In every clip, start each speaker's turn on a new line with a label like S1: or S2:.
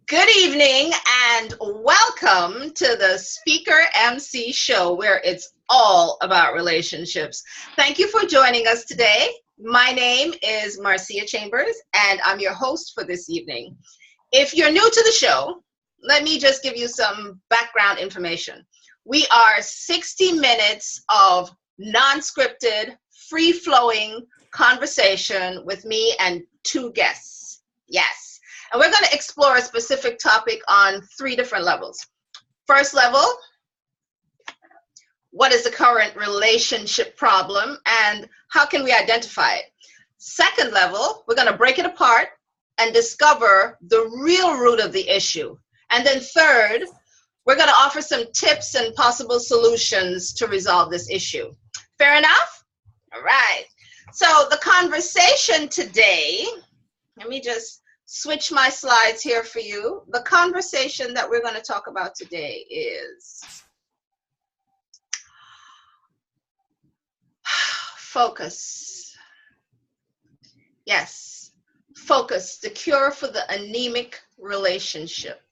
S1: Good evening and welcome to the SpeakerMC Show, where it's all about relationships. Thank you for joining us today. My name is Marcia Chambers and I'm your host for this evening. If you're new to the show, let me just give you some background information. We are 60 minutes of non-scripted, free-flowing conversation with me and two guests. Yes. And we're going to explore a specific topic on 3 different levels. First level, what is the current relationship problem and how can we identify it? Second level, we're going to break it apart and discover the real root of the issue. And then third, we're going to offer some tips and possible solutions to resolve this issue. Fair enough? All right. So the conversation today, let me just switch my slides here for you. The conversation that we're going to talk about today is focus. Yes, focus, the cure for the anemic relationship.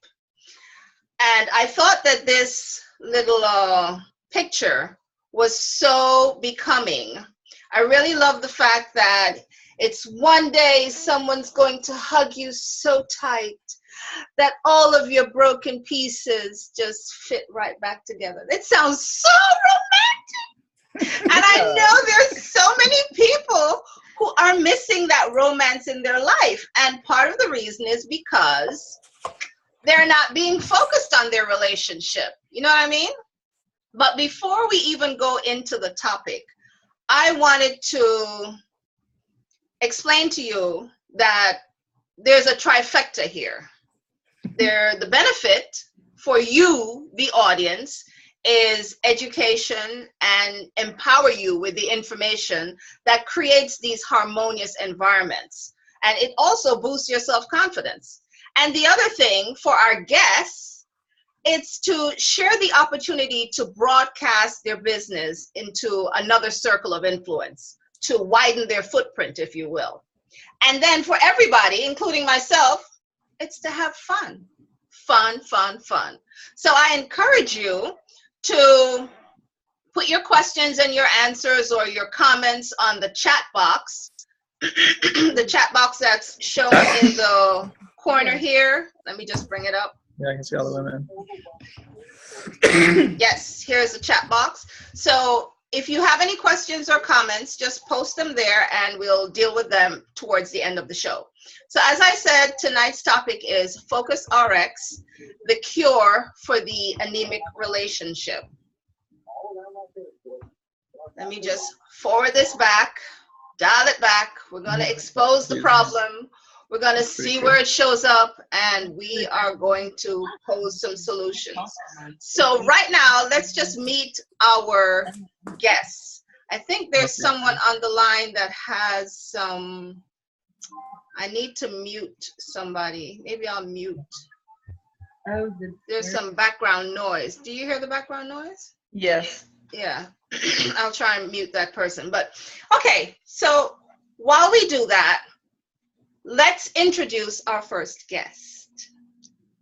S1: And I thought that this little picture was so becoming. I really love the fact that it's one day someone's going to hug you so tight that all of your broken pieces just fit right back together. It sounds so romantic. And I know there's so many people who are missing that romance in their life. And part of the reason is because they're not being focused on their relationship. You know what I mean? But before we even go into the topic, I wanted to explain to you that there's a trifecta here. The benefit for you, the audience, is education and empower you with the information that creates these harmonious environments. And it also boosts your self-confidence. And the other thing for our guests, it's to share the opportunity to broadcast their business into another circle of influence, to widen their footprint, if you will. And then for everybody, including myself, it's to have fun. Fun, fun, fun. So I encourage you to put your questions and your answers or your comments on the chat box. The chat box that's shown in the corner here. Let me just bring it up.
S2: Yeah, I can see all the women.
S1: Yes, here's the chat box. So if you have any questions or comments, just post them there and we'll deal with them towards the end of the show. So as I said, tonight's topic is Focus RX, the cure for the anemic relationship. Let me just forward this back, dial it back. We're going to expose the problem. We're going to see where it shows up, and we are going to pose some solutions. So right now, let's just meet our guests. I think there's someone on the line that has some, I need to mute somebody. Maybe I'll mute. There's some background noise. Do you hear the background noise?
S2: Yes.
S1: Yeah, I'll try and mute that person. But okay, so while we do that, let's introduce our first guest.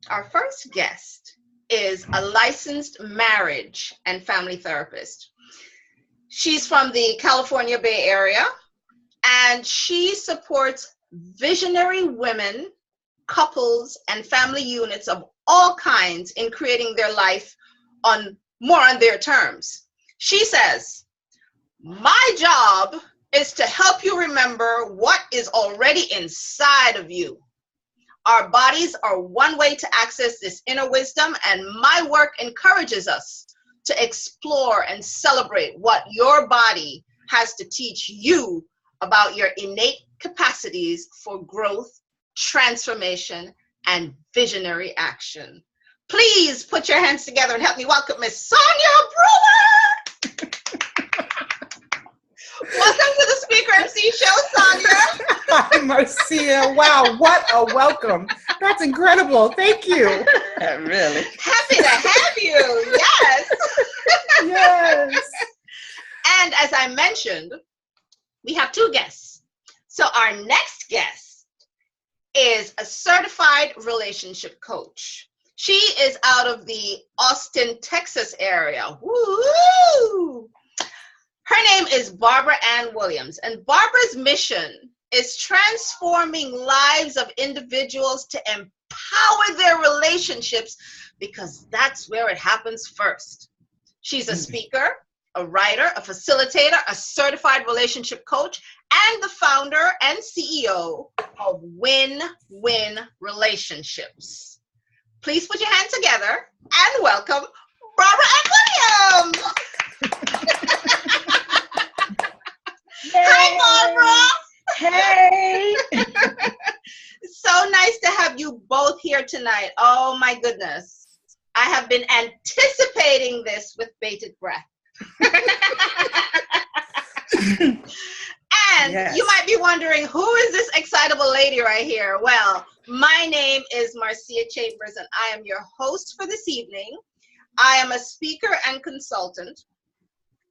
S1: Our first guest is a licensed marriage and family therapist. She's from the California Bay Area, and she supports visionary women, couples, and family units of all kinds in creating their life more on their terms. She says, "My job is to help you remember what is already inside of you. Our bodies are one way to access this inner wisdom, and my work encourages us to explore and celebrate what your body has to teach you about your innate capacities for growth, transformation, and visionary action." Please put your hands together and help me welcome Miss Sonia Brewer. Welcome to the SpeakerMC Show, Sonia.
S3: Hi, Marcia. Wow, what a welcome. That's incredible. Thank you.
S2: Really?
S1: Happy to have you. Yes.
S3: Yes.
S1: And as I mentioned, we have 2 guests. So our next guest is a certified relationship coach. She is out of the Austin, Texas area. Woo! Her name is Barbara Ann Williams, and Barbara's mission is transforming lives of individuals to empower their relationships, because that's where it happens first. She's a speaker, a writer, a facilitator, a certified relationship coach, and the founder and CEO of Win-Win Relationships. Please put your hands together and welcome Barbara Ann Williams. Hi, Barbara.
S2: Hey.
S1: It's so nice to have you both here tonight. Oh my goodness. I have been anticipating this with bated breath. And
S2: yes.
S1: You might be wondering, who is this excitable lady right here? Well, my name is Marcia Chambers, and I am your host for this evening. I am a speaker and consultant,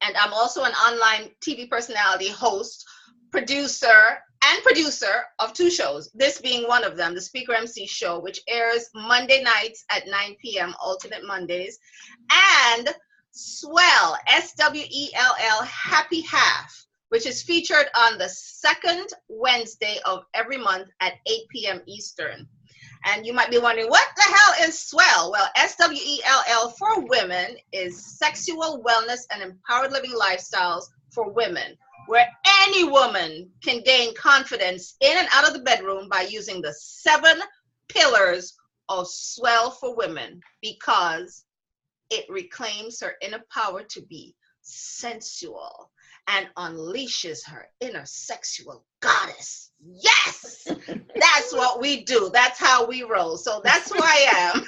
S1: and I'm also an online TV personality, host, producer of two shows, this being one of them, the SpeakerMC Show, which airs Monday nights at 9 p.m., alternate Mondays, and Swell, SWELL, Happy Half, which is featured on the second Wednesday of every month at 8 p.m. Eastern. And you might be wondering, what the hell is Swell? Well, SWELL for women is sexual wellness and empowered living lifestyles for women, where any woman can gain confidence in and out of the bedroom by using the 7 pillars of Swell for women, because it reclaims her inner power to be sensual and unleashes her inner sexual goddess. Yes, that's what we do. That's how we roll. So that's who I am.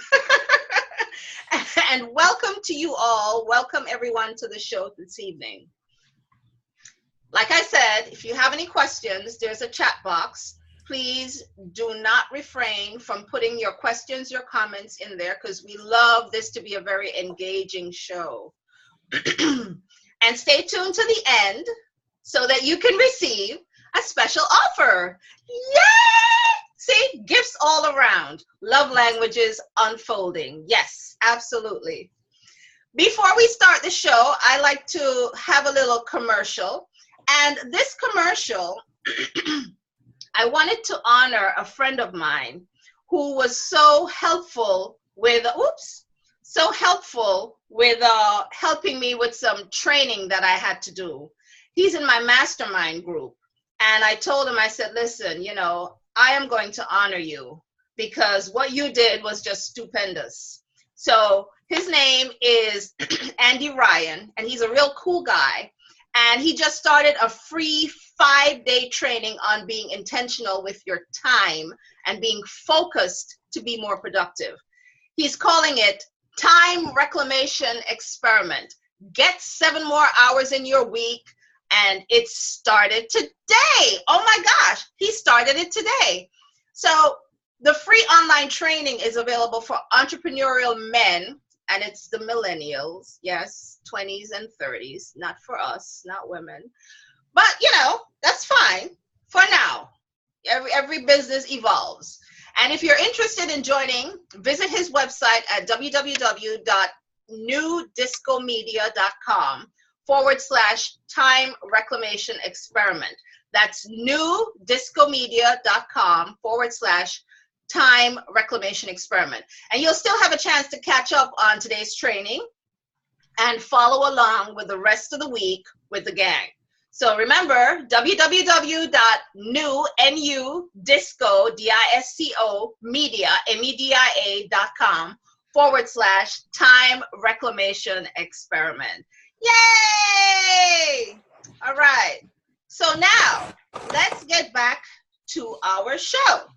S1: And welcome to you all. Welcome everyone to the show this evening. Like I said, if you have any questions, there's a chat box. Please do not refrain from putting your questions, your comments in there, because we love this to be a very engaging show. And stay tuned to the end so that you can receive a special offer. Yay! See, gifts all around. Love languages unfolding. Yes, absolutely. Before we start the show, I like to have a little commercial. And this commercial, I wanted to honor a friend of mine who was so helpful with, helping me with some training that I had to do. He's in my mastermind group. And I told him, I said, listen, you know, I am going to honor you because what you did was just stupendous. So his name is Andy Ryan, and he's a real cool guy. And he just started a free 5-day training on being intentional with your time and being focused to be more productive. He's calling it Time Reclamation Experiment. Get 7 more hours in your week. And it started today. Oh my gosh, he started it today. So the free online training is available for entrepreneurial men, and it's the millennials, yes, 20s and 30s, not for us, not women. But, you know, that's fine for now. Every business evolves. And if you're interested in joining, visit his website at www.newdiscomedia.com/time reclamation experiment. That's newdiscomedia.com/time reclamation experiment. And you'll still have a chance to catch up on today's training and follow along with the rest of the week with the gang. So remember, www.newdiscomedia.com/time reclamation experiment. Yay! All right. So now let's get back to our show.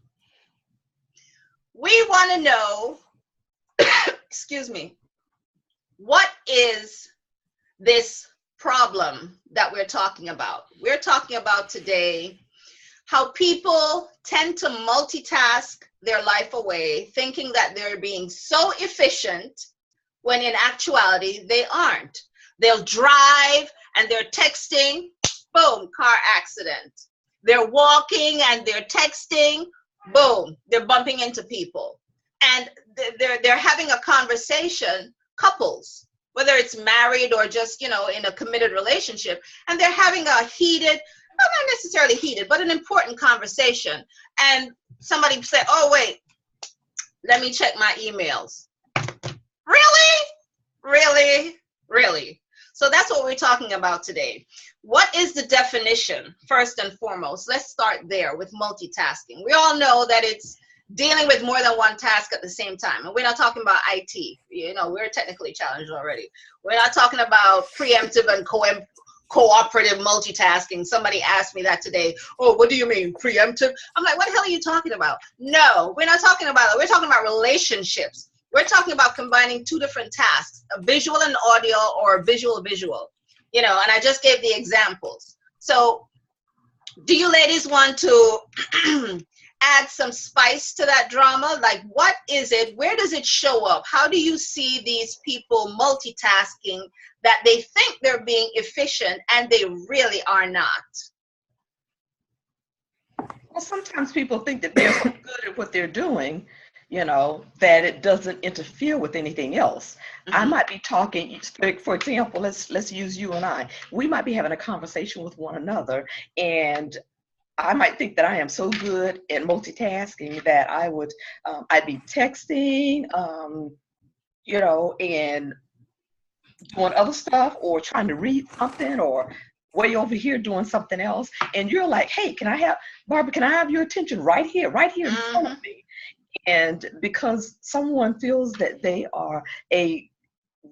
S1: We want to know, excuse me, what is this problem that we're talking about? We're talking about today how people tend to multitask their life away, thinking that they're being so efficient when in actuality they aren't. They'll drive and they're texting, boom, car accident. They're walking and they're texting, boom, they're bumping into people. And they're having a conversation, couples, whether it's married or just, you know, in a committed relationship, and they're having a heated, well, not necessarily heated, but an important conversation. And somebody said, oh, wait, let me check my emails. Really? Really? Really? So that's what we're talking about today. What is the definition, first and foremost? Let's start there with multitasking. We all know that it's dealing with more than one task at the same time. And we're not talking about IT. You know, we're technically challenged already. We're not talking about preemptive and cooperative multitasking. Somebody asked me that today. Oh, what do you mean, preemptive? I'm like, what the hell are you talking about? No, we're not talking about it. We're talking about relationships. We're talking about combining two different tasks, a visual and audio, or a visual, you know, and I just gave the examples. So do you ladies want to add some spice to that drama? Like, what is it? Where does it show up? How do you see these people multitasking that they think they're being efficient and they really are not?
S2: Well, sometimes people think that they're so good at what they're doing, you know, that it doesn't interfere with anything else. I might be talking, for example, let's use you and I. We might be having a conversation with one another, and I might think that I am so good at multitasking that I'd be texting, you know, and doing other stuff, or trying to read something, or way over here doing something else. And you're like, hey, Barbara, can I have your attention right here in front of me? And because someone feels that they are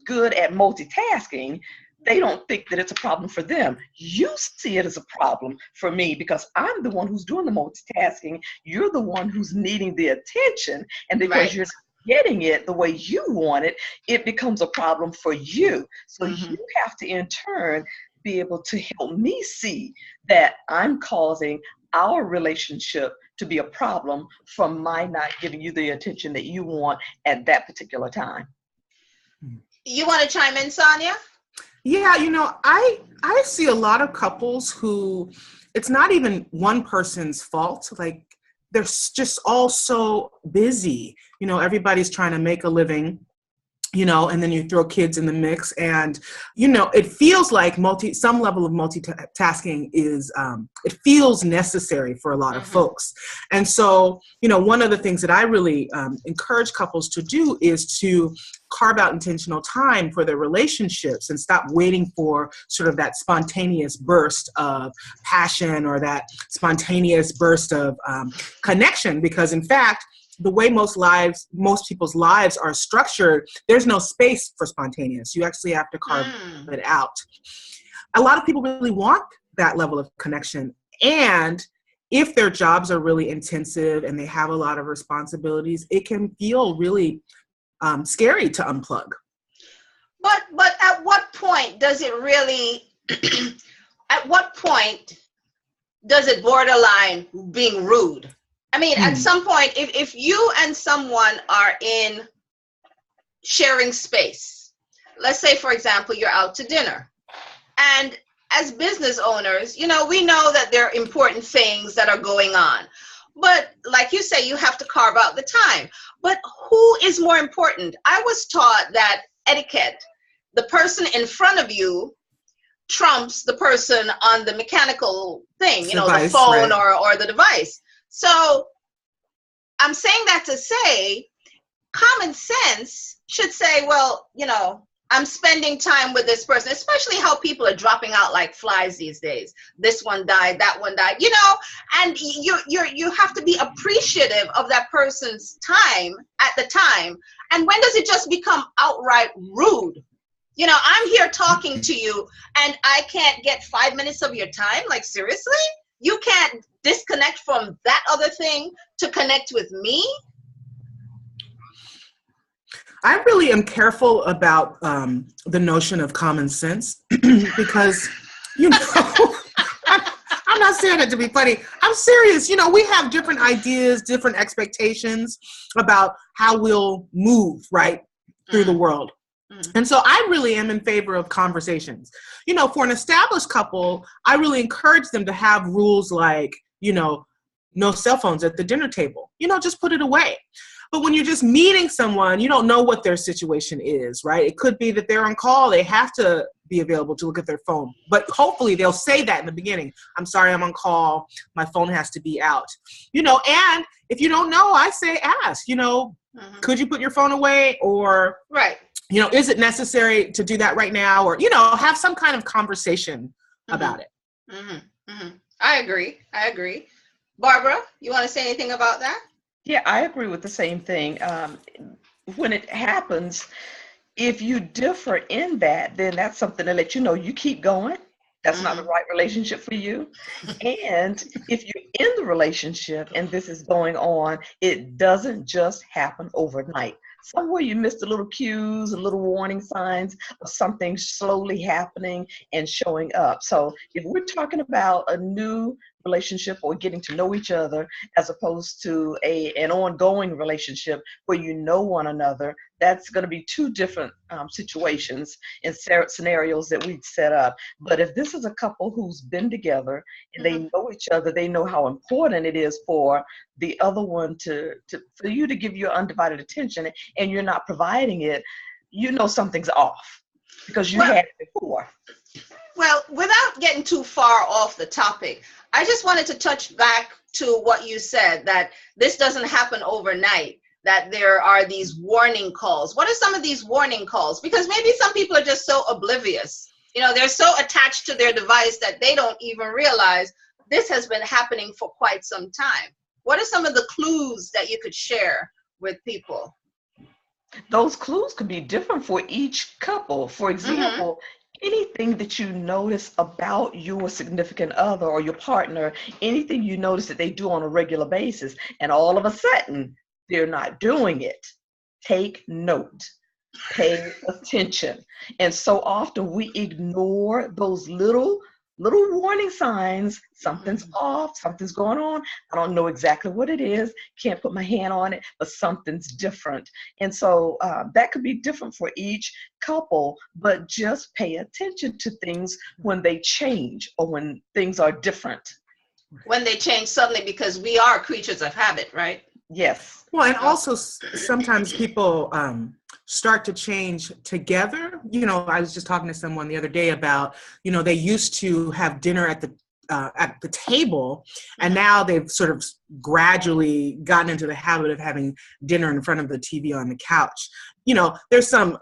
S2: good at multitasking, they don't think that it's a problem for them. You see it as a problem for me because I'm the one who's doing the multitasking. You're the one who's needing the attention. And because you're getting it the way you want it, it becomes a problem for you. So you have to, in turn, be able to help me see that I'm causing our relationship to be a problem from my not giving you the attention that you want at that particular time.
S1: You want to chime in, Sonia?
S3: Yeah, you know, I see a lot of couples who it's not even one person's fault. Like, they're just all so busy. You know, everybody's trying to make a living, you know, and then you throw kids in the mix, and, you know, it feels like some level of multitasking is, it feels necessary for a lot of folks. And so, you know, one of the things that I really encourage couples to do is to carve out intentional time for their relationships and stop waiting for sort of that spontaneous burst of passion or that spontaneous burst of connection, because in fact, the way most people's lives are structured, there's no space for spontaneous. You actually have to carve it out. A lot of people really want that level of connection. And if their jobs are really intensive and they have a lot of responsibilities, it can feel really scary to unplug.
S1: But at what point does it really, at what point does it borderline being rude? I mean, at some point, if you and someone are in sharing space, let's say, for example, you're out to dinner, and as business owners, you know, we know that there are important things that are going on. But like you say, you have to carve out the time. But who is more important? I was taught that etiquette, the person in front of you trumps the person on the mechanical thing, you know, the phone or the device. So I'm saying that to say, common sense should say, well, you know, I'm spending time with this person, especially how people are dropping out like flies these days. This one died, that one died, you know, and you have to be appreciative of that person's time at the time. And when does it just become outright rude? You know, I'm here talking to you and I can't get 5 minutes of your time. Like, seriously? You can't disconnect from that other thing to connect with me?
S3: I really am careful about the notion of common sense because, you know, I'm not saying it to be funny. I'm serious. You know, we have different ideas, different expectations about how we'll move, right, through the world. And so I really am in favor of conversations. You know, for an established couple, I really encourage them to have rules like, you know, no cell phones at the dinner table. Just put it away. But when you're just meeting someone, you don't know what their situation is, right? It could be that they're on call. They have to be available to look at their phone. But hopefully they'll say that in the beginning. I'm sorry, I'm on call. My phone has to be out. And if you don't know, I say ask, could you put your phone away? Or,
S1: right.
S3: Is it necessary to do that right now? Or, have some kind of conversation about it.
S1: I agree. Barbara, you want to say anything about that?
S2: Yeah, I agree with the same thing. When it happens, if you differ in that, then that's something to let you know you keep going. That's not the right relationship for you. And if you're in the relationship and this is going on, it doesn't just happen overnight. Somewhere you missed a little cues, a little warning signs of something slowly happening and showing up. So if we're talking about a new relationship or getting to know each other as opposed to an ongoing relationship where you know one another, that's going to be two different situations and scenarios that we'd set up. But if this is a couple who's been together and they know each other, they know how important it is for the other one for you to give your undivided attention, and you're not providing it, something's off because you had it before.
S1: Well, without getting too far off the topic, I just wanted to touch back to what you said, that this doesn't happen overnight, that there are these warning calls. What are some of these warning calls? Because maybe some people are just so oblivious. They're so attached to their device that they don't even realize this has been happening for quite some time. What are some of the clues that you could share with people?
S2: Those clues could be different for each couple. For example, anything that you notice about your significant other or your partner, anything you notice that they do on a regular basis, and all of a sudden they're not doing it, take note, pay attention. And so often we ignore those little warning signs. Something's off, something's going on. I don't know exactly what it is, can't put my hand on it, but something's different. And so that could be different for each couple, but just pay attention to things when they change or when things are different.
S1: When they change suddenly, because we are creatures of habit, right?
S2: Yes.
S3: Well, and also sometimes people start to change together. I was just talking to someone the other day about, they used to have dinner at the table, and now they've sort of gradually gotten into the habit of having dinner in front of the TV on the couch. There's some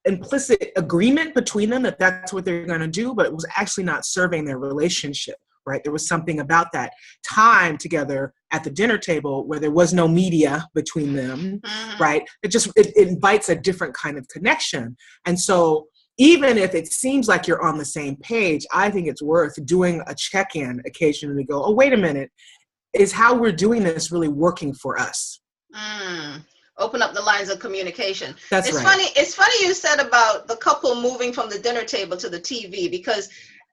S3: implicit agreement between them that that's what they're going to do, but it was actually not serving their relationship. Right? There was something about that time together at the dinner table where there was no media between them, right? It invites a different kind of connection. And so even if it seems like you're on the same page, I think it's worth doing a check-in occasionally to go, oh, wait a minute, is how we're doing this really working for us?
S1: Open up the lines of communication.
S3: That's
S1: right. It's funny you said about the couple moving from the dinner table to the TV, because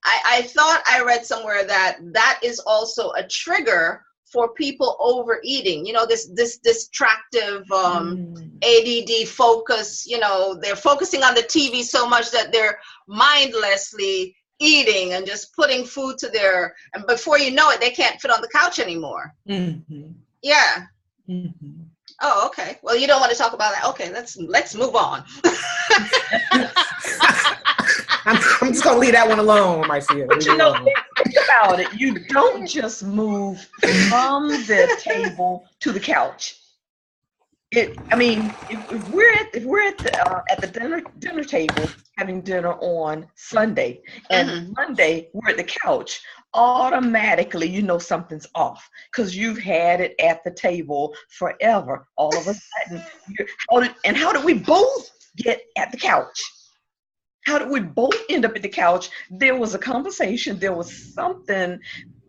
S1: I thought I read somewhere that is also a trigger for people overeating. This distractive ADD focus, they're focusing on the TV so much that they're mindlessly eating and just putting food to and before you know it, they can't fit on the couch anymore. Yeah. Oh, okay. Well, you don't want to talk about that. Okay, let's move on.
S3: I'm just gonna leave that one alone, Marcia.
S2: But think about it. You don't just move from the table to the couch. If we're at the dinner table having dinner on Sunday, and Monday we're at the couch, automatically something's off because you've had it at the table forever. All of a sudden, how did we both get at the couch? How did we both end up at the couch? There was a conversation. There was something.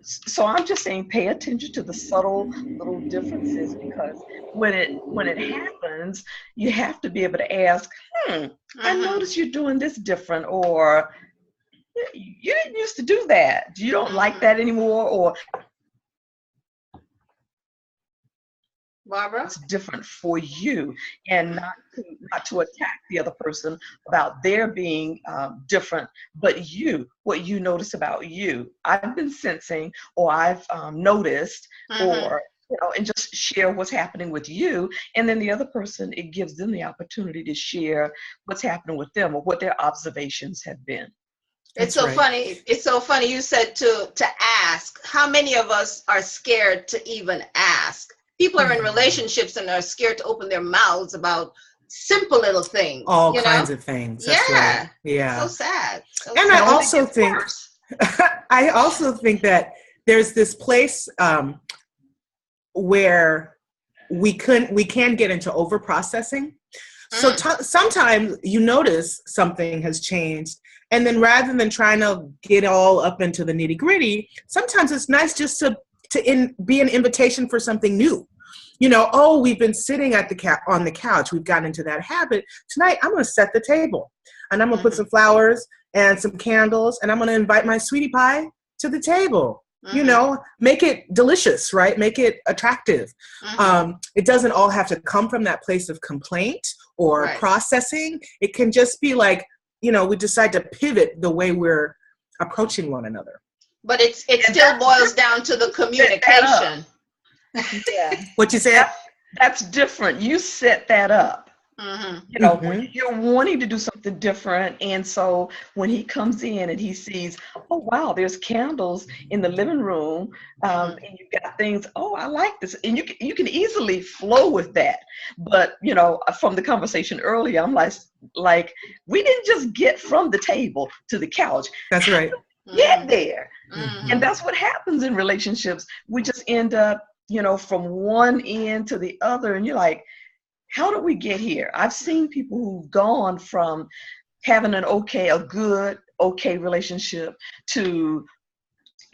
S2: So I'm just saying, pay attention to the subtle little differences, because when it happens, you have to be able to ask, I noticed you're doing this different, or you didn't used to do that. You don't like that anymore, or
S1: Barbara?
S2: It's different for you, and not to attack the other person about their being different, but what you notice about you. I've been sensing, or I've noticed, or and just share what's happening with you, and then the other person, it gives them the opportunity to share what's happening with them or what their observations have been.
S1: It's so funny. It's so funny you said to ask. How many of us are scared to even ask? People are in relationships and are scared to open their mouths about simple little things.
S3: All kinds of things. That's right. Yeah.
S1: So sad.
S3: And I also think, I also think that there's this place where we can get into over processing. So sometimes you notice something has changed, and then rather than trying to get all up into the nitty gritty, sometimes it's nice just to be an invitation for something new. We've been sitting on the couch. We've gotten into that habit. Tonight, I'm going to set the table, and I'm going to put some flowers and some candles, and I'm going to invite my sweetie pie to the table. Make it delicious, right? Make it attractive. It doesn't all have to come from that place of complaint or processing. It can just be like, we decide to pivot the way we're approaching one another.
S1: But it still boils down to the communication.
S2: Yeah.
S3: What you said?
S2: That's different. You set that up. When you're wanting to do something different, and so when he comes in and he sees, oh wow, there's candles in the living room, and you've got things. Oh, I like this, and you can easily flow with that. But from the conversation earlier, I'm like we didn't just get from the table to the couch.
S3: That's right.
S2: Get there, and that's what happens in relationships. We just end up, from one end to the other, and you're like, how did we get here? I've seen people who've gone from having a good relationship to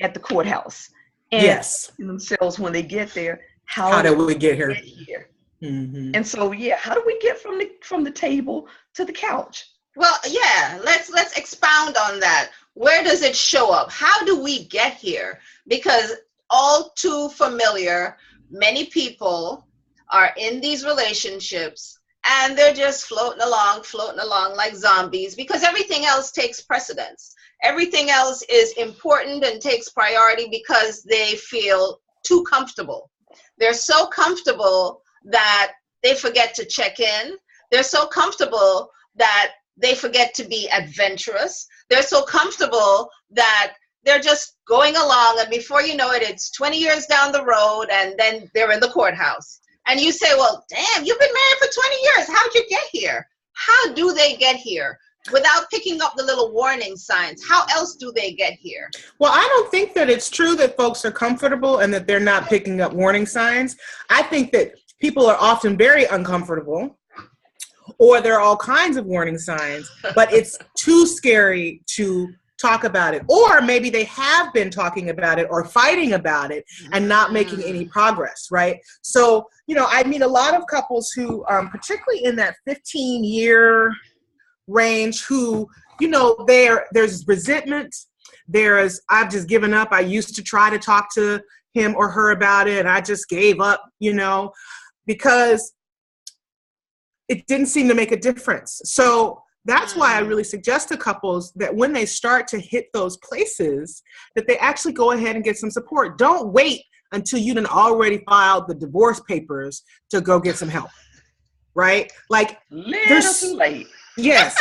S2: at the courthouse. And themselves when they get there, how did we get here? And so, how do we get from the table to the couch?
S1: Well, let's expound on that. Where does it show up? How do we get here? Because all too familiar, many people are in these relationships and they're just floating along like zombies, because everything else takes precedence. Everything else is important and takes priority because they feel too comfortable. They're so comfortable that they forget to check in. They're so comfortable that they forget to be adventurous. They're so comfortable that they're just going along, and before you know it, it's 20 years down the road, and then they're in the courthouse. And you say, well, damn, you've been married for 20 years. How'd you get here? How do they get here? Without picking up the little warning signs, how else do they get here?
S3: Well, I don't think that it's true that folks are comfortable and that they're not picking up warning signs. I think that people are often very uncomfortable, or there are all kinds of warning signs, but it's too scary to talk about it. Or maybe they have been talking about it or fighting about it and not making any progress, right? So, I meet a lot of couples who, particularly in that 15-year range, who, there's resentment. I've just given up. I used to try to talk to him or her about it, and I just gave up, because it didn't seem to make a difference. So that's why I really suggest to couples that when they start to hit those places, that they actually go ahead and get some support. Don't wait until you done already filed the divorce papers to go get some help, right? Like,
S2: there's late.
S3: Yes,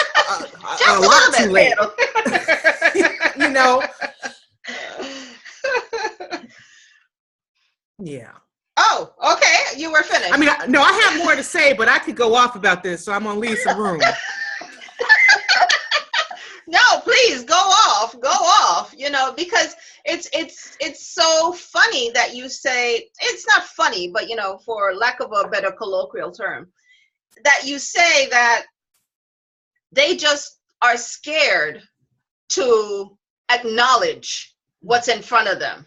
S1: a lot too late.
S3: Yeah.
S1: Oh, okay. You were finished.
S3: I mean, no, I have more to say, but I could go off about this, so I'm gonna leave some room.
S1: No, please go off, because it's so funny that you say, it's not funny, but for lack of a better colloquial term, that you say that they just are scared to acknowledge what's in front of them.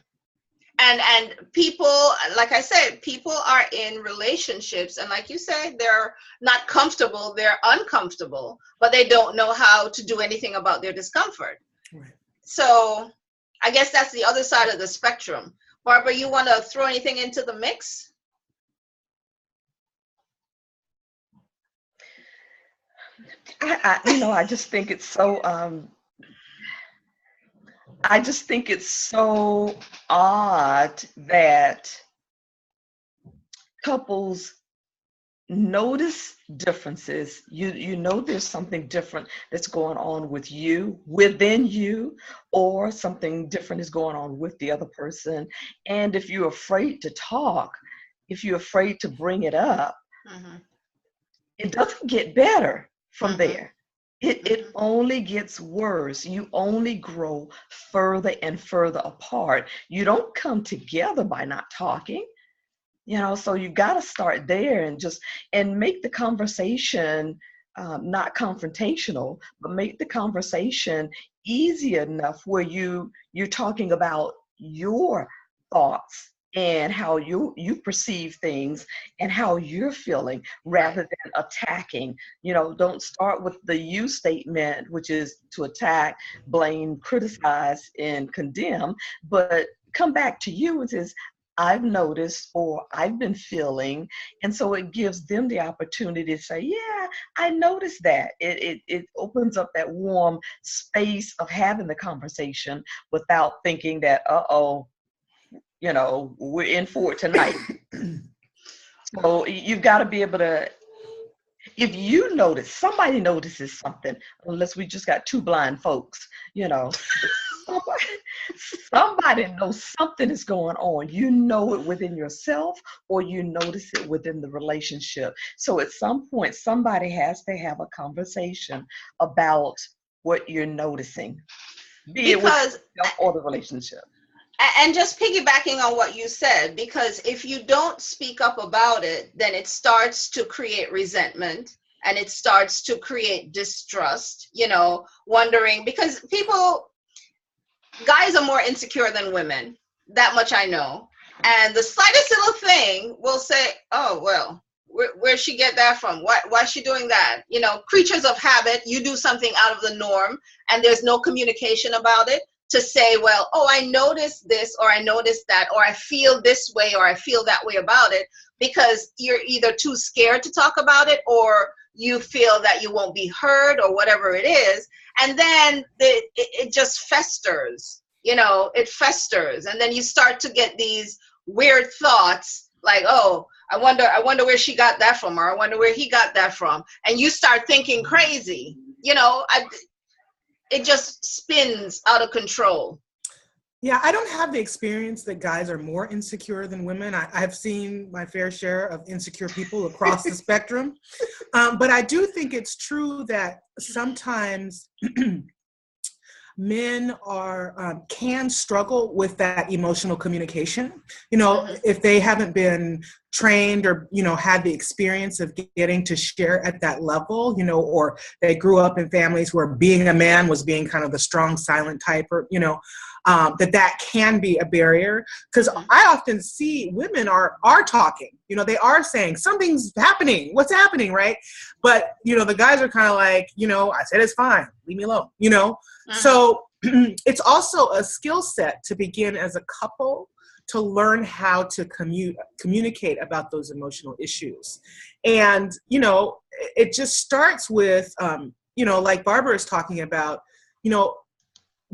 S1: And people, like I said, people are in relationships, and like you say, they're not comfortable, they're uncomfortable, but they don't know how to do anything about their discomfort. Right. So I guess that's the other side of the spectrum. Barbara, you want to throw anything into the mix?
S2: I just think it's so. I just think it's so odd that couples notice differences. You know there's something different that's going on with you, within you, or something different is going on with the other person. And if you're afraid to talk, if you're afraid to bring it up, it doesn't get better from there. It only gets worse. You only grow further and further apart. You don't come together by not talking. So you got to start there and make the conversation not confrontational, but make the conversation easy enough where you're talking about your thoughts and how you perceive things and how you're feeling rather than attacking. Don't start with the you statement, which is to attack, blame, criticize, and condemn, but come back to you and says, I've noticed or I've been feeling. And so it gives them the opportunity to say, yeah, I noticed that. It opens up that warm space of having the conversation without thinking that, we're in for it tonight. So you've got to be able to, if you notice, somebody notices something, unless we just got two blind folks, somebody knows something is going on. You know it within yourself or you notice it within the relationship. So at some point, somebody has to have a conversation about what you're noticing, be it with yourself or the relationship.
S1: And just piggybacking on what you said, because if you don't speak up about it, then it starts to create resentment and it starts to create distrust, wondering, because guys are more insecure than women. That much I know. And the slightest little thing will say, oh, well, where'd she get that from? Why is she doing that? Creatures of habit, you do something out of the norm and there's no communication about it to say, well, oh, I noticed this or I noticed that or I feel this way or I feel that way about it, because you're either too scared to talk about it or you feel that you won't be heard or whatever it is. And then it just festers, it festers. And then you start to get these weird thoughts like, oh, I wonder where she got that from, or I wonder where he got that from. And you start thinking crazy, it just spins out of control.
S3: Yeah, I don't have the experience that guys are more insecure than women. I've seen my fair share of insecure people across the spectrum. But I do think it's true that sometimes men can struggle with that emotional communication. If they haven't been trained or, had the experience of getting to share at that level, or they grew up in families where being a man was being kind of the strong, silent type, or, that can be a barrier. Because I often see women are talking, they are saying something's happening, what's happening, right? But, the guys are kind of like, I said it's fine, leave me alone, So it's also a skill set to begin as a couple to learn how to communicate about those emotional issues. And, it just starts with, like Barbara is talking about,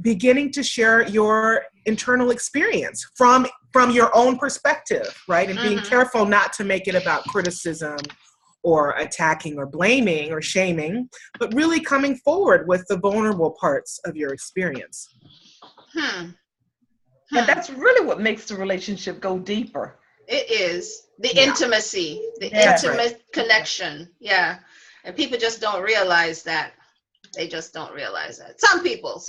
S3: beginning to share your internal experience from your own perspective, right? And being careful not to make it about criticism or attacking or blaming or shaming, but really coming forward with the vulnerable parts of your experience.
S2: And that's really what makes the relationship go deeper.
S1: It is. The intimacy, the intimate connection. Yeah. And people just don't realize that. They just don't realize that. Some people.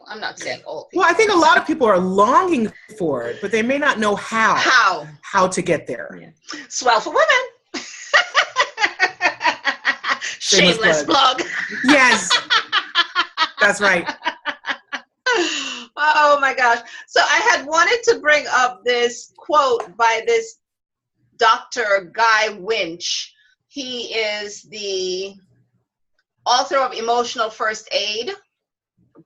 S1: I'm not saying all people.
S3: Well, I think a lot of people are longing for it, but they may not know how to get there.
S1: Yeah. Swell for women. Shameless plug.
S3: Yes. That's right.
S1: Oh my gosh. So I had wanted to bring up this quote by this Dr. Guy Winch. He is the author of Emotional First Aid,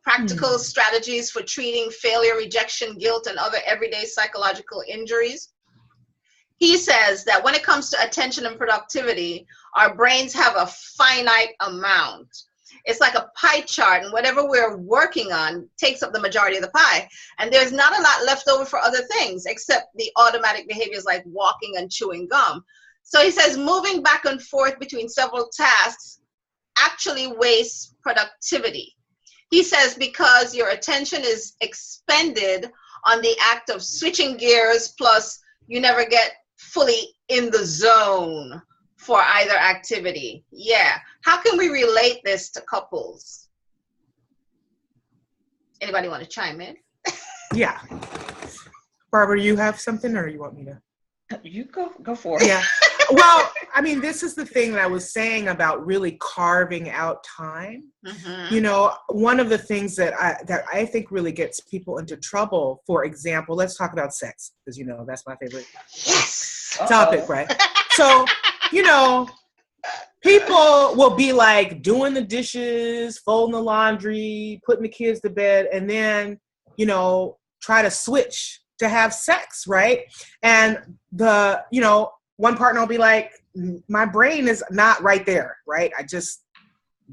S1: Practical Strategies for Treating Failure, Rejection, Guilt, and Other Everyday Psychological Injuries. he says that when it comes to attention and productivity, our brains have a finite amount. It's like a pie chart, and whatever we're working on takes up the majority of the pie. And there's not a lot left over for other things, except the automatic behaviors like walking and chewing gum. So he says moving back and forth between several tasks actually wastes productivity. He says because your attention is expended on the act of switching gears, plus you never get fully in the zone for either activity. Yeah. How can we relate this to couples? Anybody want to chime in?
S3: Yeah. Barbara, you have something, or you want me to?
S2: You go for it.
S3: Yeah. Well, I mean, this is the thing that I was saying about really carving out time.
S1: Mm-hmm.
S3: You know, one of the things that I think really gets people into trouble, for example, let's talk about sex, because, you know, that's my favorite topic, right? So, you know, people will be like doing the dishes, folding the laundry, putting the kids to bed, and then, you know, try to switch to have sex, right? And one partner will be like, my brain is not right there, right? I just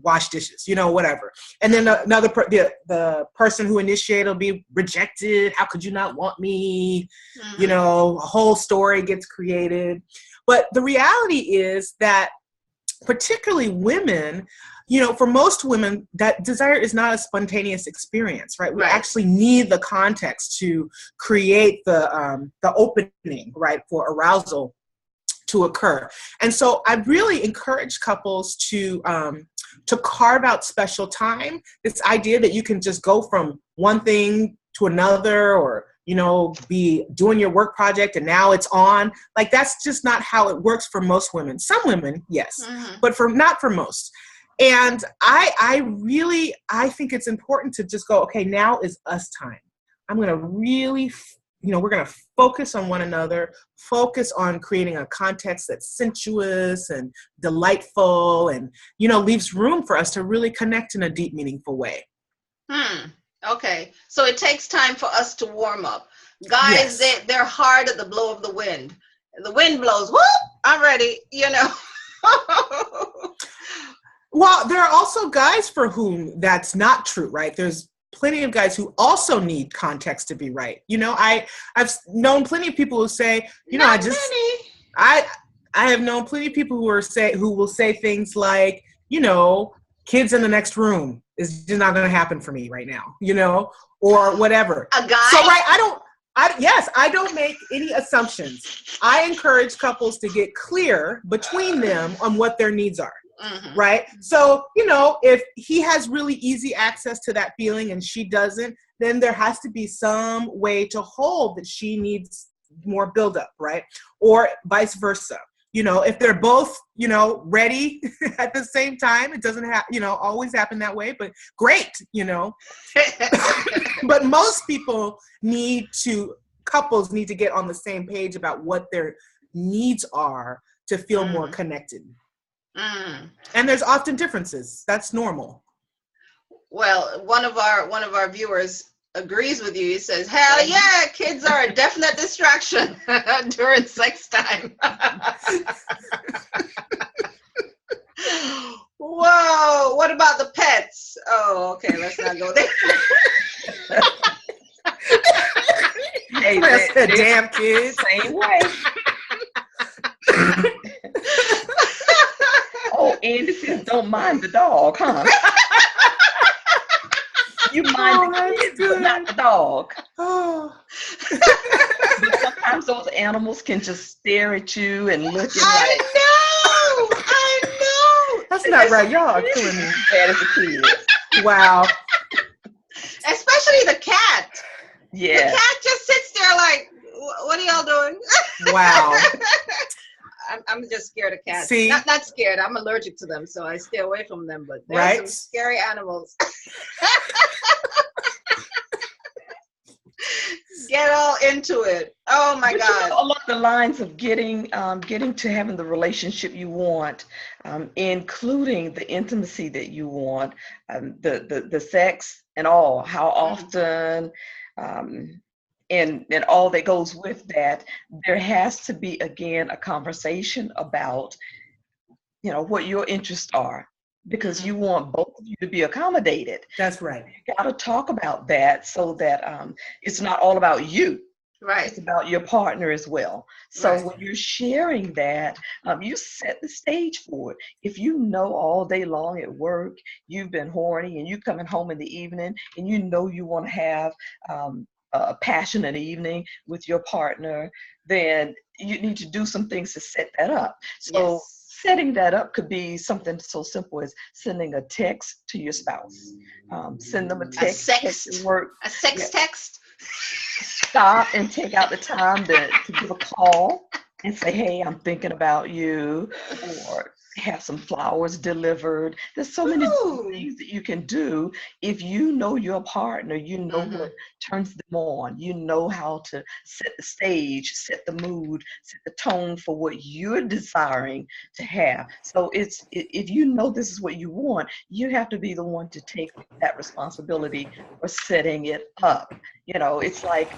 S3: wash dishes, you know, whatever. And then the person who initiated will be rejected. How could you not want me?
S1: Mm-hmm.
S3: You know, a whole story gets created. But the reality is that particularly women, you know, for most women, that desire is not a spontaneous experience, right? We actually need the context to create the opening, right, for arousal to occur. And so I really encourage couples to carve out special time. This idea that you can just go from one thing to another, or, you know, be doing your work project and now it's on. Like, that's just not how it works for most women. Some women, yes, but not for most. And I think it's important to just go, okay, now is us time. I'm going to really, we're going to focus on one another, focus on creating a context that's sensuous and delightful and, you know, leaves room for us to really connect in a deep, meaningful way.
S1: Okay. So it takes time for us to warm up. Guys, they're hard at the blow of the wind. The wind blows, whoop, I'm ready, you know.
S3: Well, there are also guys for whom that's not true, right? There's plenty of guys who also need context to be right. You know, I've known plenty of people who say, you know, I have known plenty of people who will say things like, you know, kids in the next room is just not going to happen for me right now, you know, or whatever.
S1: A guy?
S3: So, right, I don't make any assumptions. I encourage couples to get clear between them on what their needs are. Mm-hmm. Right? So, you know, if he has really easy access to that feeling and she doesn't, then there has to be some way to hold that she needs more buildup, right? Or vice versa. You know, if they're both, you know, ready at the same time, it doesn't always happen that way, but great, you know. But most couples need to get on the same page about what their needs are to feel more connected. And there's often differences. That's normal.
S1: Well, one of our viewers agrees with you. He says, hell yeah, kids are a definite distraction during sex time. Whoa, what about the pets? Oh, okay, let's not go there.
S2: Hey,
S3: that's the damn kids.
S2: Same way. Oh, and it says don't mind the dog, huh? You mind the kids, but not the dog.
S3: Oh.
S2: But sometimes those animals can just stare at you and look at
S1: I know.
S3: That's not right. Y'all are killing me.
S2: Bad as a kid.
S3: Wow.
S1: Especially the cat.
S2: Yeah.
S1: The cat just sits there like, what are y'all doing?
S3: Wow.
S1: I'm just scared of cats.
S3: See?
S1: Not scared. I'm allergic to them, so I stay away from them. But they're some scary animals. Get all into it. Oh my God.
S2: You know, along the lines of getting to having the relationship you want, including the intimacy that you want, the sex and all, how often, and all that goes with that, there has to be, again, a conversation about, what your interests are, because you want both of you to be accommodated.
S3: That's right.
S2: You got to talk about that so that it's not all about you.
S1: Right.
S2: It's about your partner as well. So
S1: Right.
S2: when you're sharing that, you set the stage for it. If you know all day long at work, you've been horny and you coming home in the evening and you want to have a passionate evening with your partner, then you need to do some things to set that up. So setting that up could be something so simple as sending a text to your spouse. Send them a text.
S1: A sex text.
S2: Stop and take out the time to give a call and say, hey, I'm thinking about you, or have some flowers delivered. There's so many things that you can do. If you know your partner, you know what turns them on, you know how to set the stage, set the mood, set the tone for what you're desiring to have. So if you know this is what you want, you have to be the one to take that responsibility for setting it up. It's like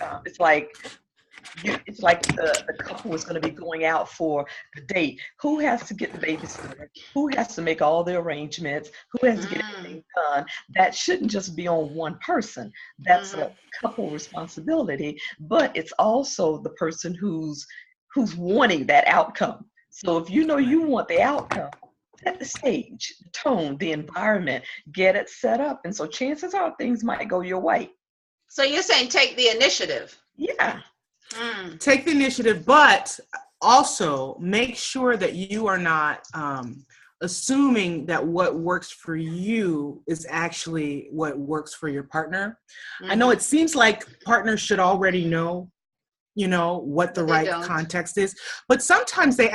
S2: the couple is going to be going out for a date. Who has to get the babysitter? Who has to make all the arrangements? Who has to get everything done? That shouldn't just be on one person. That's a couple responsibility, but it's also the person who's wanting that outcome. So if you know you want the outcome, set the stage, the tone, the environment, get it set up. And so chances are things might go your way.
S1: So you're saying take the initiative.
S2: Yeah.
S3: Take the initiative, but also make sure that you are not assuming that what works for you is actually what works for your partner. I know it seems like partners should already know, what the right context is, but sometimes they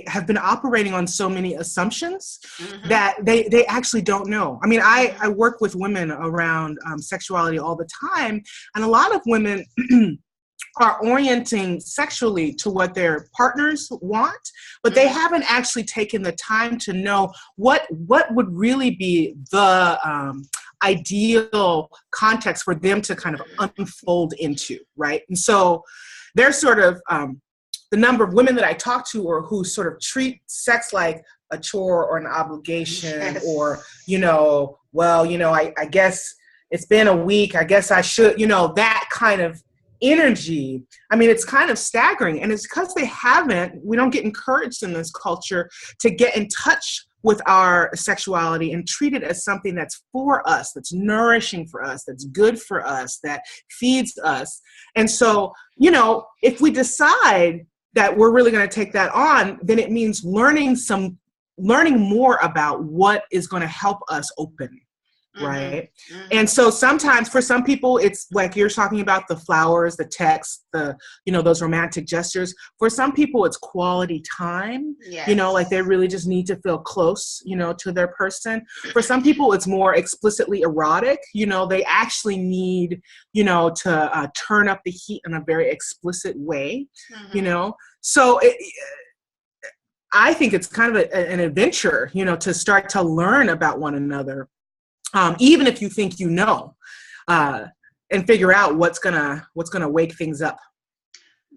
S3: have been operating on so many assumptions that they actually don't know. I mean, I work with women around sexuality all the time, and a lot of women are orienting sexually to what their partners want, but they haven't actually taken the time to know what would really be the ideal context for them to kind of unfold into, right? And so there's sort of the number of women that I talk to, or who sort of treat sex like a chore or an obligation, or, I guess it's been a week, I guess I should, that kind of energy. I mean, it's kind of staggering. And it's because we don't get encouraged in this culture to get in touch with our sexuality and treat it as something that's for us, that's nourishing for us, that's good for us, that feeds us. And so, if we decide that we're really going to take that on, then it means learning more about what is going to help us open. Right. And so sometimes for some people, it's like you're talking about the flowers, the text, those romantic gestures. For some people, it's quality time, like they really just need to feel close, to their person. For some people, it's more explicitly erotic. They actually need, to turn up the heat in a very explicit way, So I think it's kind of an adventure, to start to learn about one another. Even if you think and figure out what's gonna wake things up.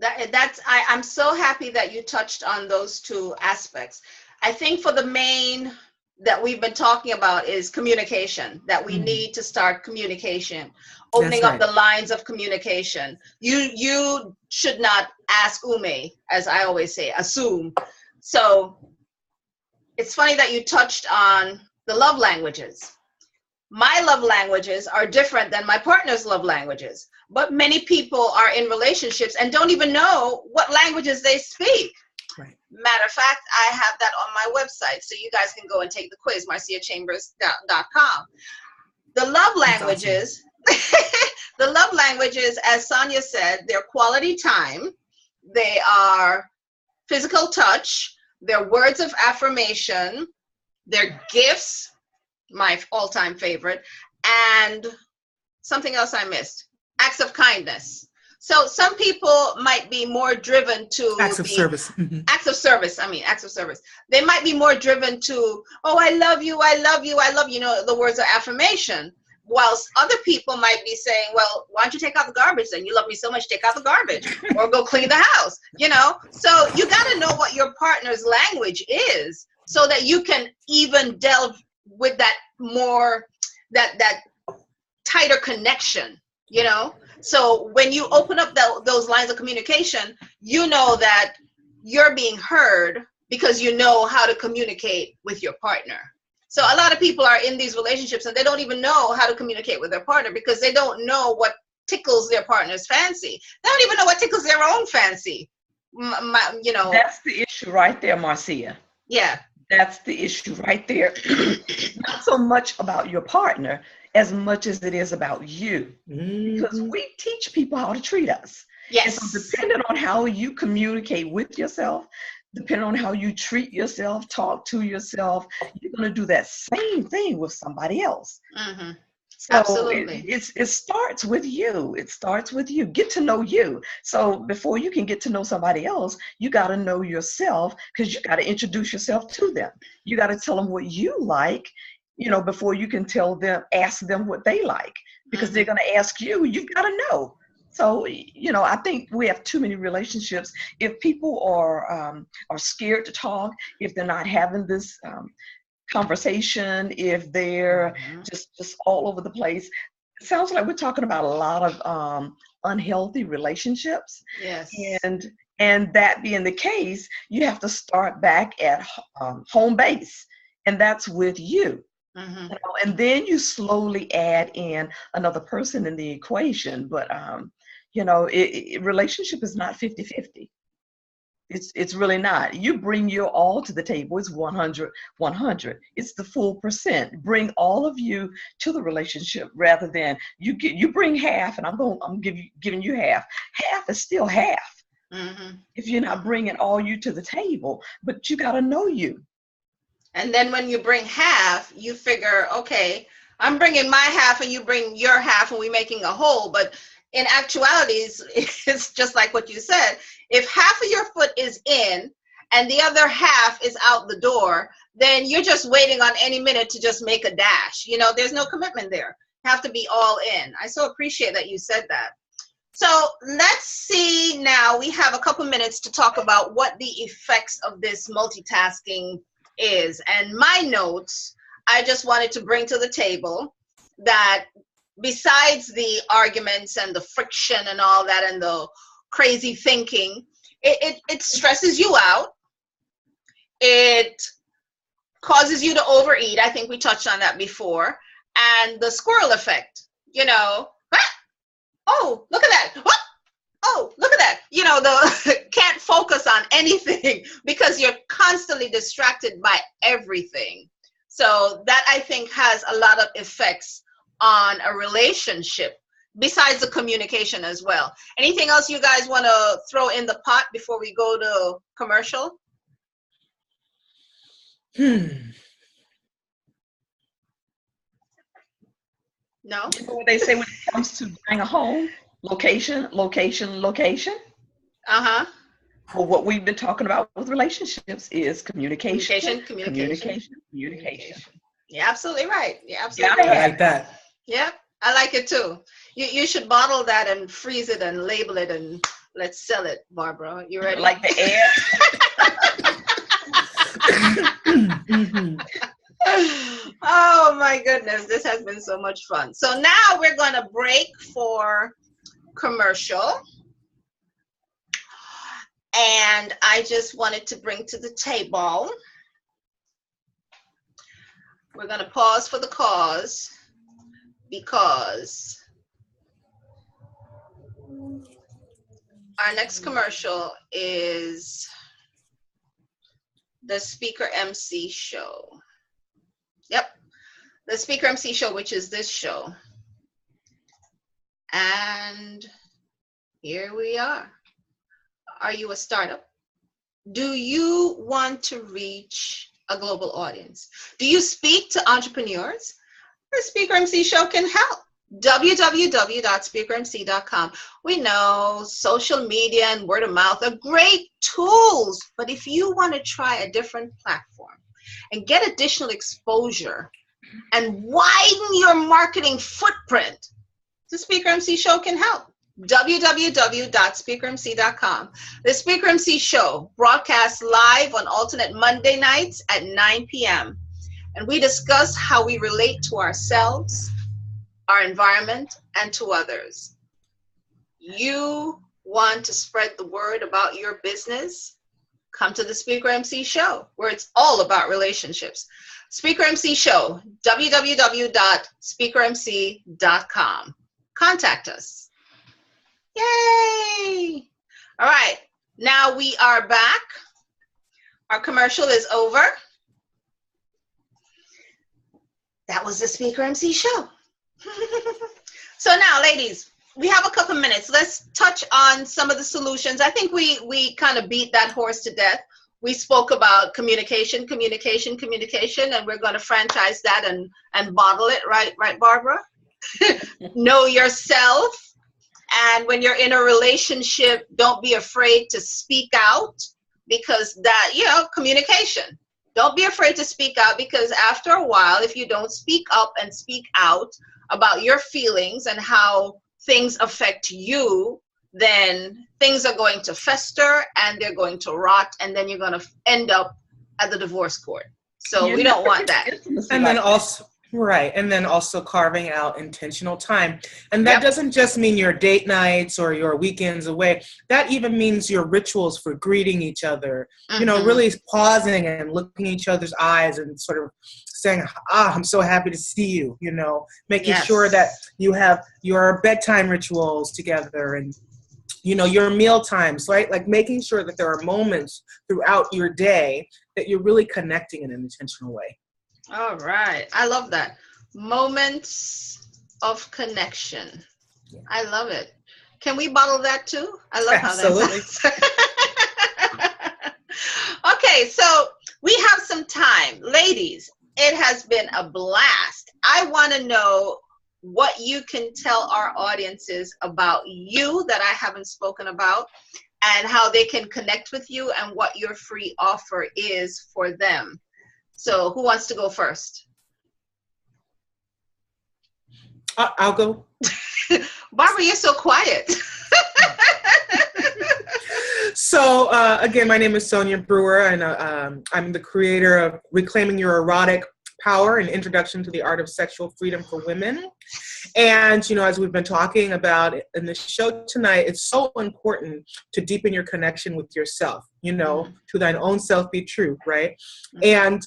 S1: I'm so happy that you touched on those two aspects. I think for the main that we've been talking about is communication, that we need to start communication, opening up the lines of communication. You should not ask ume, as I always say, assume. So it's funny that you touched on the love languages. My love languages are different than my partner's love languages, but many people are in relationships and don't even know what languages they speak.
S3: Right.
S1: Matter of fact, I have that on my website, so you guys can go and take the quiz, marciachambers.com. The love languages, the love languages, as Sonia said, they're quality time, they are physical touch, they're words of affirmation, they're gifts, my all-time favorite, and something else I missed, acts of kindness. So some people might be more driven to
S3: acts of service.
S1: Acts of service. They might be more driven to, oh, I love you, I love you, I love you, the words of affirmation. whilst other people might be saying, well, why don't you take out the garbage then? You love me so much, take out the garbage or go clean the house, you know? So you got to know what your partner's language is so that you can even delve with that more, that tighter connection, you know? So when you open up those lines of communication, you know that you're being heard because you know how to communicate with your partner. So a lot of people are in these relationships and they don't even know how to communicate with their partner because they don't know what tickles their partner's fancy. They don't even know what tickles their own fancy. You know.
S2: That's the issue right there, Marcia.
S1: Yeah.
S2: That's the issue right there. Not so much about your partner as much as it is about you. Because we teach people how to treat us.
S1: Yes.
S2: And so depending on how you communicate with yourself, depending on how you treat yourself, talk to yourself, you're going to do that same thing with somebody else.
S1: Mm-hmm.
S2: So
S1: Absolutely.
S2: It starts with you. It starts with you. Get to know you. So before you can get to know somebody else, you got to know yourself because you got to introduce yourself to them. You got to tell them what you like, you know, before you can ask them what they like, because they're going to ask you. You've got to know. So, you know, I think we have too many relationships. If people are scared to talk, if they're not having this conversation, if they're just all over the place, it sounds like we're talking about a lot of unhealthy relationships.
S1: Yes.
S2: And that being the case, you have to start back at home base, and that's with you.
S1: Mm-hmm.
S2: You know, and then you slowly add in another person in the equation. But you know, relationship is not 50-50. It's really not. You bring your all to the table. It's 100. It's the full percent. Bring all of you to the relationship rather than you bring half, and I'm giving you half. Half is still half. Mm-hmm. If you're not bringing all you to the table, but you got to know you.
S1: And then when you bring half, you figure, okay, I'm bringing my half and you bring your half and we're making a whole. But in actuality, it's just like what you said. If half of your foot is in and the other half is out the door, then you're just waiting on any minute to just make a dash. You know, there's no commitment there. You have to be all in. I so appreciate that you said that. So let's see now. We have a couple minutes to talk about what the effects of this multitasking is. And my notes, I just wanted to bring to the table that besides the arguments and the friction and all that and the crazy thinking, it stresses you out. It causes you to overeat. I think we touched on that before. And the squirrel effect, you know, oh, look at that. Oh, look at that. You know, can't focus on anything because you're constantly distracted by everything. So that, I think, has a lot of effects on a relationship besides the communication as well. Anything else you guys want to throw in the pot before we go to commercial? No?
S2: You know what they say when it comes to buying a home? Location.
S1: Uh-huh.
S2: Well, what we've been talking about with relationships is communication.
S1: Communication. Yeah, absolutely right. Yeah,
S3: absolutely right. I like that.
S1: Yeah, I like it too. You should bottle that and freeze it and label it and let's sell it, Barbara. You ready?
S2: Like the air?
S1: Oh my goodness, this has been so much fun. So now we're going to break for commercial. And I just wanted to bring to the table, we're going to pause for the cause because our next commercial is the SpeakerMC Show. Yep, the SpeakerMC Show, which is this show. And here we are. Are you a startup? Do you want to reach a global audience? Do you speak to entrepreneurs? The SpeakerMC Show can help. www.speakermc.com. We know social media and word of mouth are great tools, but if you want to try a different platform and get additional exposure and widen your marketing footprint, the SpeakerMC Show can help. www.speakermc.com. The SpeakerMC Show broadcasts live on alternate Monday nights at 9 p.m. And we discuss how we relate to ourselves, our environment, and to others. You want to spread the word about your business? Come to the SpeakerMC Show, where it's all about relationships. SpeakerMC Show, www.speakermc.com. Contact us. Yay! All right, now we are back. Our commercial is over. That was the SpeakerMC Show. So now, ladies, we have a couple minutes. Let's touch on some of the solutions. I think we kind of beat that horse to death. We spoke about communication, and we're going to franchise that and bottle it, right, Barbara? Know yourself. And when you're in a relationship, don't be afraid to speak out, because that, communication. Don't be afraid to speak out, because after a while, if you don't speak up and speak out about your feelings and how things affect you, then things are going to fester and they're going to rot, and then you're going to end up at the divorce court. So we don't want that.
S3: And then also, right, and then also carving out intentional time. And that doesn't just mean your date nights or your weekends away. That even means your rituals for greeting each other, really pausing and looking each other's eyes and sort of saying, I'm so happy to see you, making sure that you have your bedtime rituals together and, your meal times, right? Like making sure that there are moments throughout your day that you're really connecting in an intentional way.
S1: All right. I love that. Moments of connection. Yeah. I love it. Can we bottle that too? I love how that sounds. Okay, so we have some time. Ladies, it has been a blast. I want to know what you can tell our audiences about you that I haven't spoken about, and how they can connect with you and what your free offer is for them. So who wants to go first?
S3: I'll go.
S1: Barbara, you're so quiet.
S3: So again, my name is Sonia Brewer, and I'm the creator of Reclaiming Your Erotic Power, an Introduction to the Art of Sexual Freedom for Women. And, as we've been talking about in the show tonight, it's so important to deepen your connection with yourself, to thine own self be true, right? And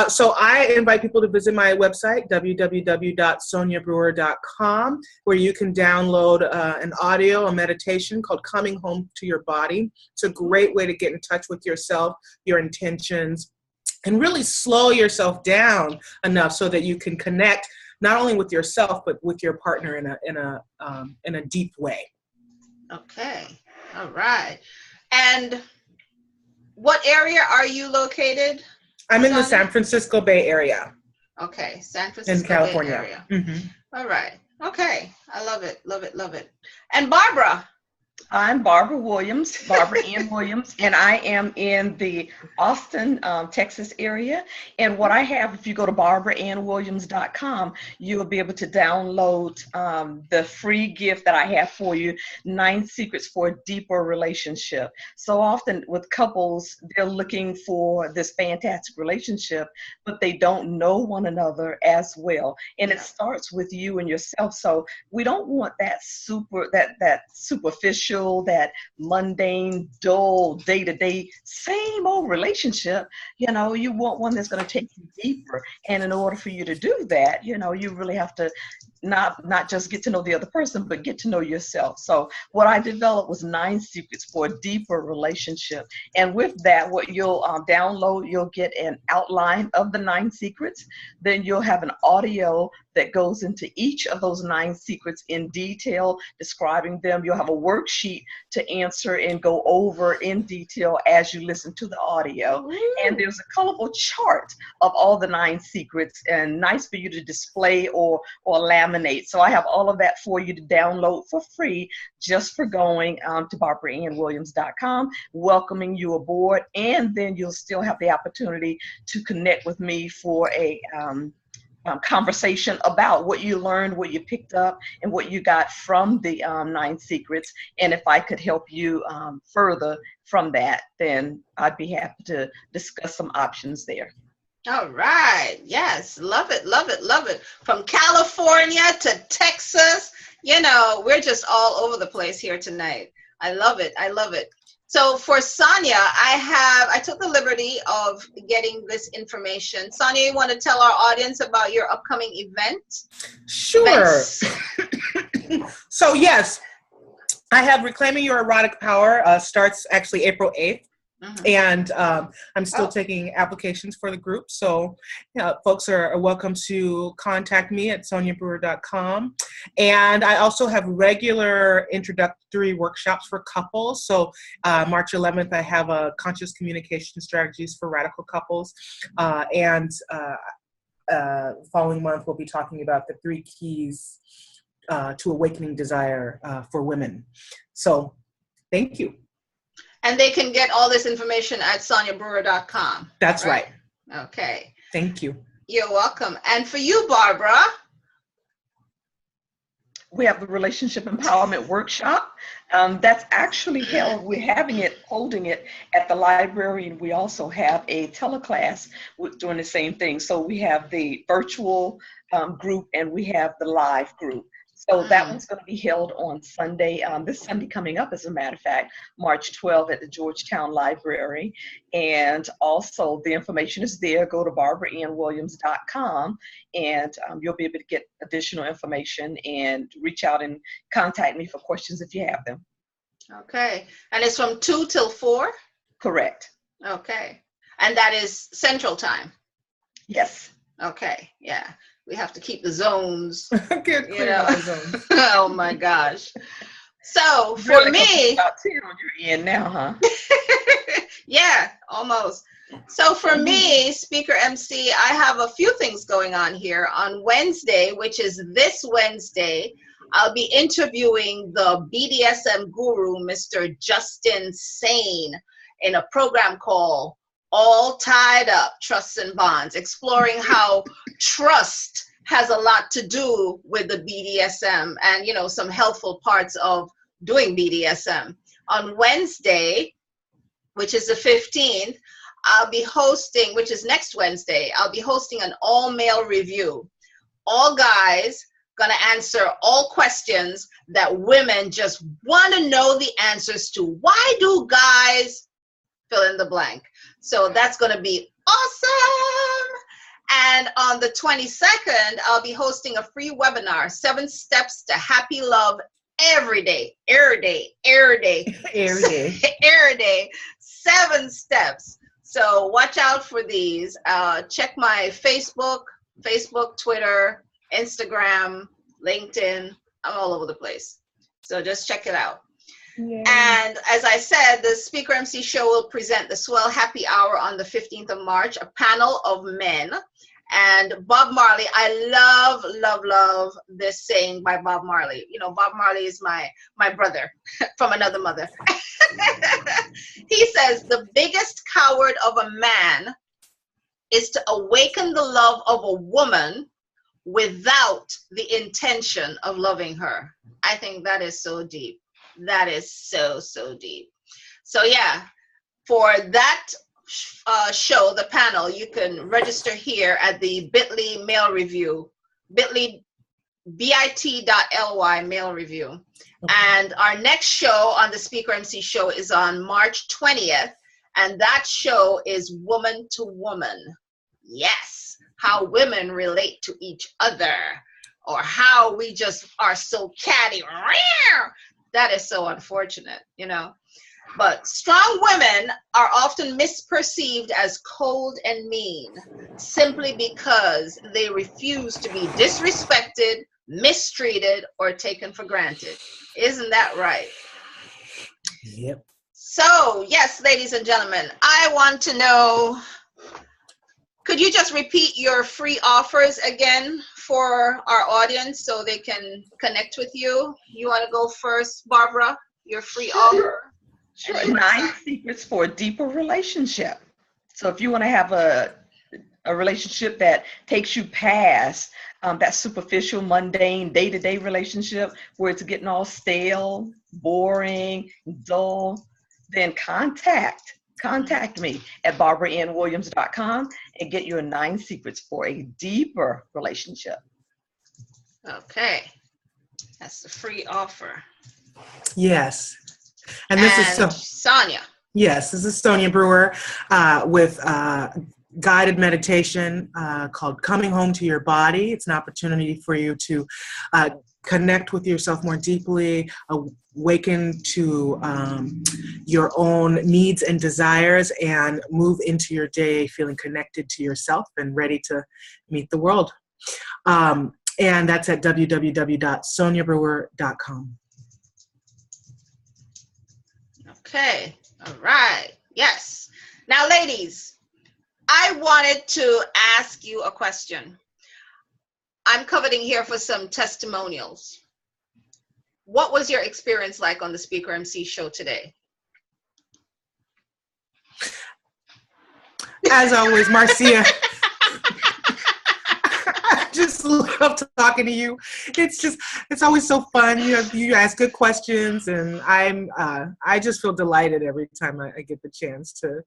S3: so I invite people to visit my website, www.soniabrewer.com, where you can download an audio, a meditation called Coming Home to Your Body. It's a great way to get in touch with yourself, your intentions, and really slow yourself down enough so that you can connect not only with yourself but with your partner in a deep way. Okay, all right. And what area are you located? I'm in the San Francisco Bay Area.
S1: Okay, San Francisco
S3: in California.
S1: Bay Area.
S3: Mm-hmm.
S1: All right. Okay, I love it, love it, love it. And Barbara.
S2: I'm Barbara Williams, Barbara Ann Williams, and I am in the Austin, Texas area. And what I have, if you go to barbaraannwilliams.com, you'll be able to download the free gift that I have for you, 9 Secrets for a Deeper Relationship. So often with couples, they're looking for this fantastic relationship, but they don't know one another as well. And it starts with you and yourself. So we don't want that superficial, that mundane, dull, day-to-day, same old relationship. You want one that's going to take you deeper. And in order for you to do that, you really have to not just get to know the other person, but get to know yourself. So what I developed was 9 Secrets for a Deeper Relationship. And with that, what you'll download, you'll get an outline of the 9 secrets. Then you'll have an audio that goes into each of those 9 secrets in detail, describing them. You'll have a worksheet to answer and go over in detail as you listen to the audio. And there's a colorful chart of all the 9 secrets, and nice for you to display or laminate. So I have all of that for you to download for free, just for going to barbaraannwilliams.com, welcoming you aboard. And then you'll still have the opportunity to connect with me for a conversation about what you learned, what you picked up, and what you got from the 9 secrets. And if I could help you further from that, then I'd be happy to discuss some options there.
S1: All right. Yes. Love it. Love it. Love it. From California to Texas, you know, we're just all over the place here tonight. I love it. I love it. So for Sonia, I took the liberty of getting this information. Sonia, you want to tell our audience about your upcoming event?
S3: Sure. So yes, I have Reclaiming Your Erotic Power, starts actually April 8th. Mm-hmm. And I'm still taking applications for the group. So folks are welcome to contact me at soniabrewer.com. And I also have regular introductory workshops for couples. So March 11th, I have a conscious communication strategies for radical couples. And following month, we'll be talking about the 3 keys to awakening desire for women. So thank you.
S1: And they can get all this information at soniabrewer.com.
S3: That's right.
S1: Okay.
S3: Thank you.
S1: You're welcome. And for you, Barbara?
S2: We have the Relationship Empowerment Workshop. That's actually held, holding it at the library, and we also have a teleclass doing the same thing. So we have the virtual group and we have the live group. So that one's going to be held on Sunday, this Sunday coming up, as a matter of fact, March 12th at the Georgetown Library. And also the information is there. Go to barbaraannwilliams.com and you'll be able to get additional information and reach out and contact me for questions if you have them.
S1: Okay. And it's from 2 till 4?
S2: Correct.
S1: Okay. And that is Central Time?
S2: Yes.
S1: Okay. Yeah. We have to keep the zones.
S3: Get clear on the zones.
S1: Oh my gosh. So for me,
S2: about 10 on your end now, huh?
S1: Yeah, almost. So for me, Speaker MC, I have a few things going on here. On Wednesday, which is this Wednesday, I'll be interviewing the BDSM guru, Mr. Justin Sane, in a program called All Tied Up, Trusts and Bonds, exploring how trust has a lot to do with the BDSM and, you know, some helpful parts of doing BDSM. On Wednesday, which is the 15th, I'll be hosting, which is next Wednesday, I'll be hosting an all-male review. All guys, gonna answer all questions that women just want to know the answers to. Why do guys fill in the blank? So that's going to be awesome. And on the 22nd, I'll be hosting a free webinar, 7 Steps to Happy Love every day, every day, every day,
S3: Every day.
S1: every day, 7 steps. So watch out for these. Check my Facebook, Twitter, Instagram, LinkedIn. I'm all over the place. So just check it out. Yay. And as I said, the Speaker MC Show will present the Swell Happy Hour on the 15th of March, a panel of men. And Bob Marley, I love, love, love this saying by Bob Marley. You know, Bob Marley is my brother from another mother. He says, the biggest coward of a man is to awaken the love of a woman without the intention of loving her. I think that is so deep. That is so, so deep. So yeah, for that show, the panel, you can register here at the bit.ly mail review, bit.ly, bit.ly mail review. Okay. And our next show on the Speaker MC Show is on March 20th. And that show is Woman to Woman. Yes, how women relate to each other, or how we just are so catty. That is so unfortunate, you know. But strong women are often misperceived as cold and mean, simply because they refuse to be disrespected, mistreated, or taken for granted. Isn't that right?
S3: Yep.
S1: So, yes, ladies and gentlemen, I want to know, could you just repeat your free offers again for our audience so they can connect with you? You want to go first, Barbara? Your free offer?
S2: Sure. 9 secrets for a deeper relationship. So if you want to have a a relationship that takes you past that superficial, mundane, day-to-day relationship where it's getting all stale, boring, dull, then contact me at barbaranwilliams.com and get your 9 secrets for a deeper relationship.
S1: Okay. That's the free offer.
S3: Yes. And this is
S1: Sonia.
S3: Yes, this is Sonia Brewer with guided meditation called Coming Home to Your Body. It's an opportunity for you to connect with yourself more deeply, awaken to your own needs and desires, and move into your day feeling connected to yourself and ready to meet the world. And that's at www.soniabrewer.com.
S1: Okay. All right. Yes. Now, ladies, I wanted to ask you a question. I'm coveting here for some testimonials. What was your experience like on the SpeakerMC Show today?
S3: As always, Marcia. I just love talking to you. It's always so fun. You ask good questions, and I just feel delighted every time I get the chance to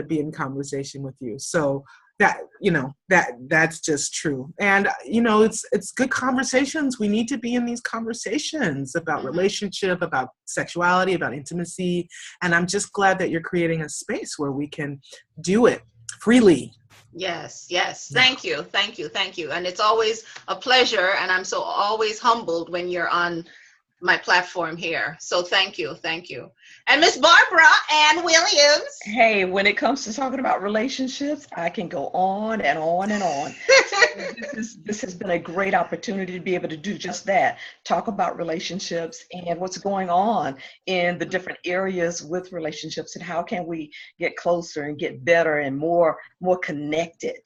S3: be in conversation with you. So that's just true. And it's good conversations. We need to be in these conversations about relationship, about sexuality, about intimacy. And I'm just glad that you're creating a space where we can do it freely.
S1: Yes. Thank you. And it's always a pleasure, and I'm so always humbled when you're on my platform here. So thank you. And Miss Barbara Ann Williams.
S2: Hey, when it comes to talking about relationships, I can go on and on and on. This has been a great opportunity to be able to do just that. Talk about relationships and what's going on in the different areas with relationships, and how can we get closer and get better and more connected.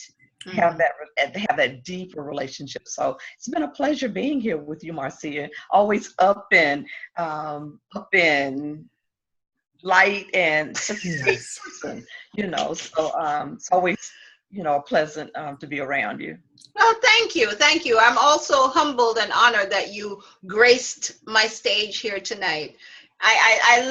S2: Have that deeper relationship. So it's been a pleasure being here with you, Marcia. Always up in light and
S3: Yes.
S2: person, So it's always pleasant to be around you.
S1: Well, thank you. I'm also humbled and honored that you graced my stage here tonight. I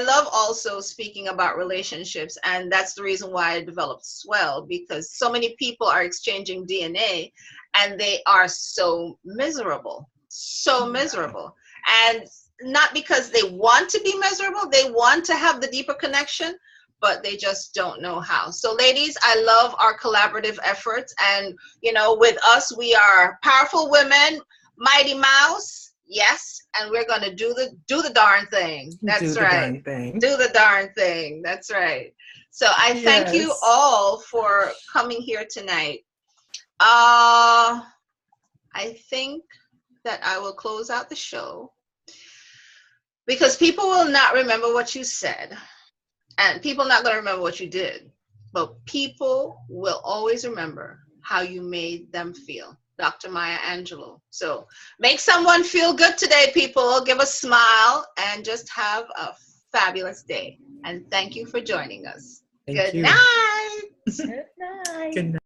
S1: love also speaking about relationships, and that's the reason why I developed Swell, because so many people are exchanging DNA and they are so miserable, and not because they want to be miserable, they want to have the deeper connection, but they just don't know how. So ladies, I love our collaborative efforts, and with us, we are powerful women, Mighty Mouse. Yes, and we're going to do the darn thing. That's right. Do the darn thing. That's right. So I thank you all for coming here tonight. I think that I will close out the show, because people will not remember what you said, and people are not going to remember what you did, but people will always remember how you made them feel. Dr. Maya Angelou. So make someone feel good today, people. Give a smile and just have a fabulous day. And thank you for joining us. Good night.
S2: Good night.
S3: Good night.